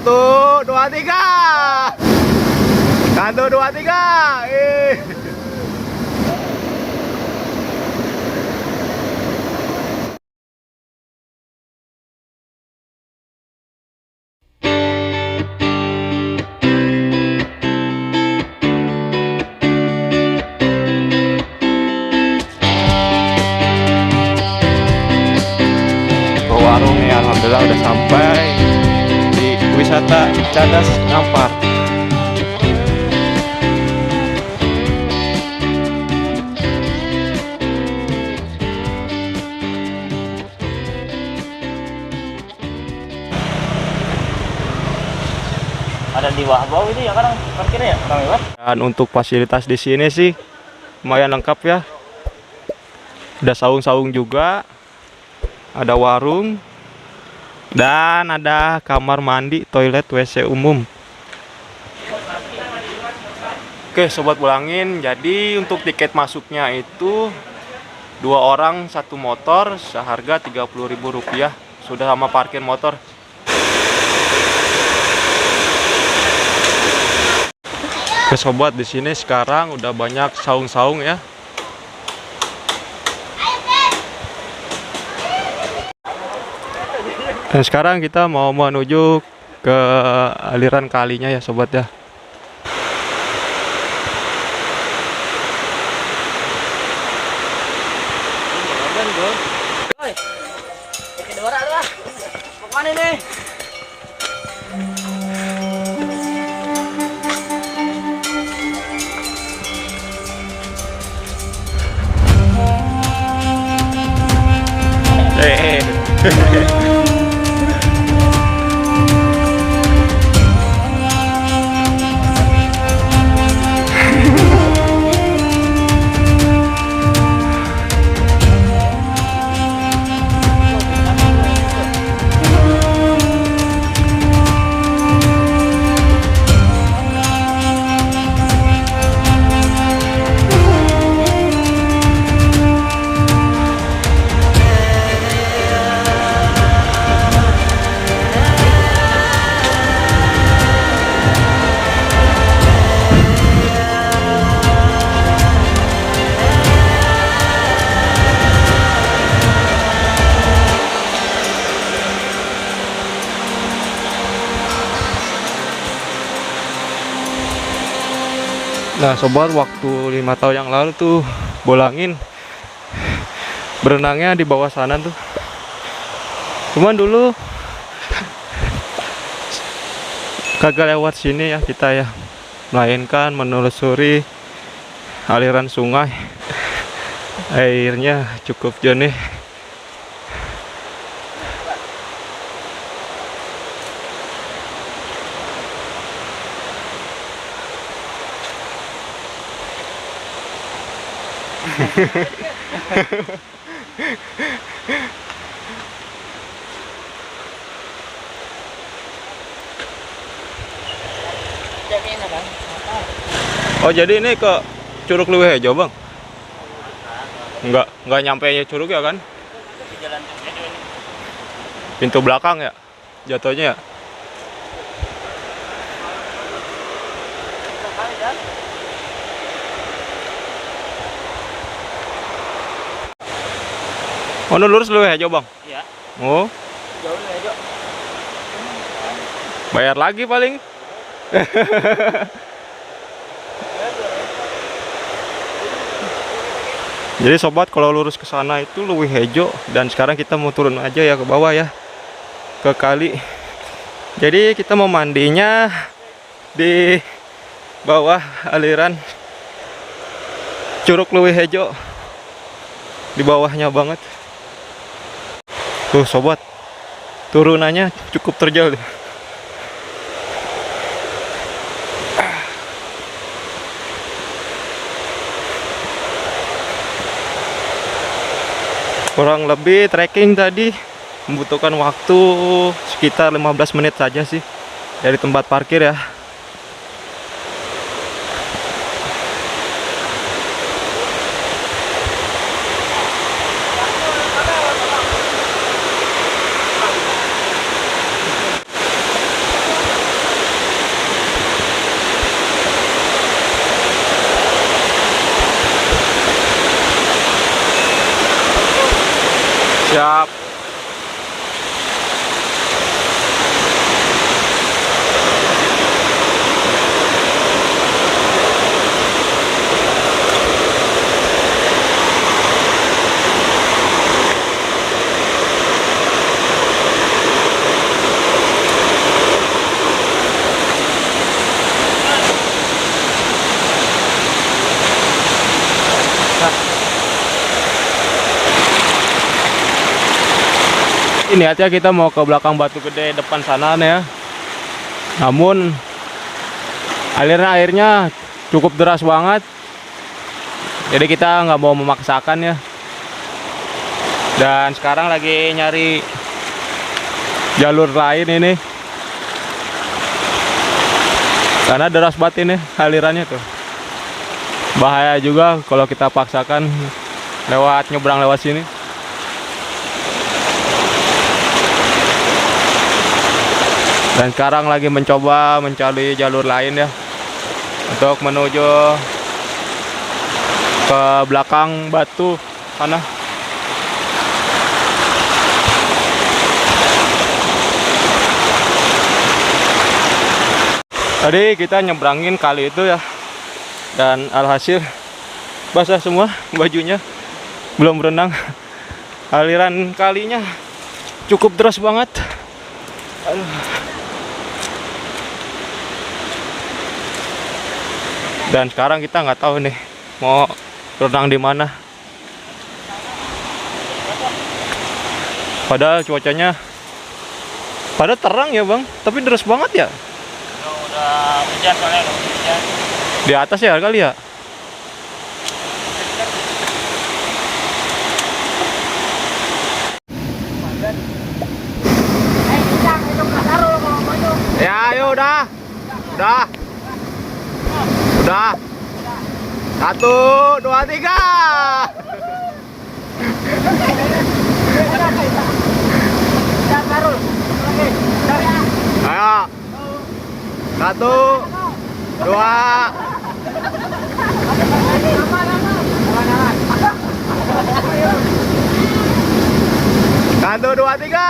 Satu, dua, tiga. Satu, dua, tiga. Ke warung nih, alhamdulillah udah sampai di wisata Cadas Ngampar. Ada di bawah itu ya kadang parkirnya ya, Bang Iwan? Dan untuk fasilitas di sini sih lumayan lengkap ya. Ada saung-saung juga, ada warung, dan ada kamar mandi, toilet, WC umum. Oke sobat Bulangin, jadi untuk tiket masuknya itu 2 orang 1 motor seharga Rp30.000, sudah sama parkir motor. Oke sobat, di sini sekarang udah banyak saung-saung ya. Dan sekarang kita mau menuju ke aliran kalinya ya sobat ya. Mana nih? Nah sobat, waktu 5 tahun yang lalu tuh Bulangin berenangnya di bawah sana tuh. Cuman dulu kagak lewat sini ya kita ya, melainkan menelusuri aliran sungai. Airnya cukup jernih. Oh jadi ini ke Curug Leuwih Hejo bang? Enggak nyampe curug ya kan? Pintu belakang ya jatuhnya ya? Oh lurus Leuwih Hejo bang? Iya. Oh Jauh Leuwih Hejo. bayar lagi paling. Jadi sobat, kalau lurus ke sana itu Leuwih Hejo, dan sekarang kita mau turun aja ya ke bawah ya, ke kali. Jadi kita mau mandinya di bawah aliran Curug Leuwih Hejo, di bawahnya banget. Tuh sobat, turunannya cukup terjal. Kurang lebih trekking tadi membutuhkan waktu sekitar 15 menit saja sih dari tempat parkir ya. Siap. Ini niatnya kita mau ke belakang Batu Gede depan sana nih ya. Namun aliran airnya cukup deras banget. Jadi kita nggak mau memaksakan ya. Dan sekarang lagi nyari jalur lain ini. Karena deras banget ini alirannya tuh. Bahaya juga kalau kita paksakan nyebrang lewat sini. Dan sekarang lagi mencoba mencari jalur lain ya, untuk menuju ke belakang Batu sana. Tadi kita nyebrangin kali itu ya, dan alhasil basah semua bajunya, belum berenang. Aliran kalinya cukup deras banget. Aduh. Dan sekarang kita nggak tahu nih mau renang di mana. Padahal cuacanya pada terang ya bang, tapi deras banget ya. Udah hujan soalnya, udah hujan. Di atas ya kali ya. Ya ayo udah. Udah. 1, 2, 3. Ayo. 1, 2. 1, 2, 3.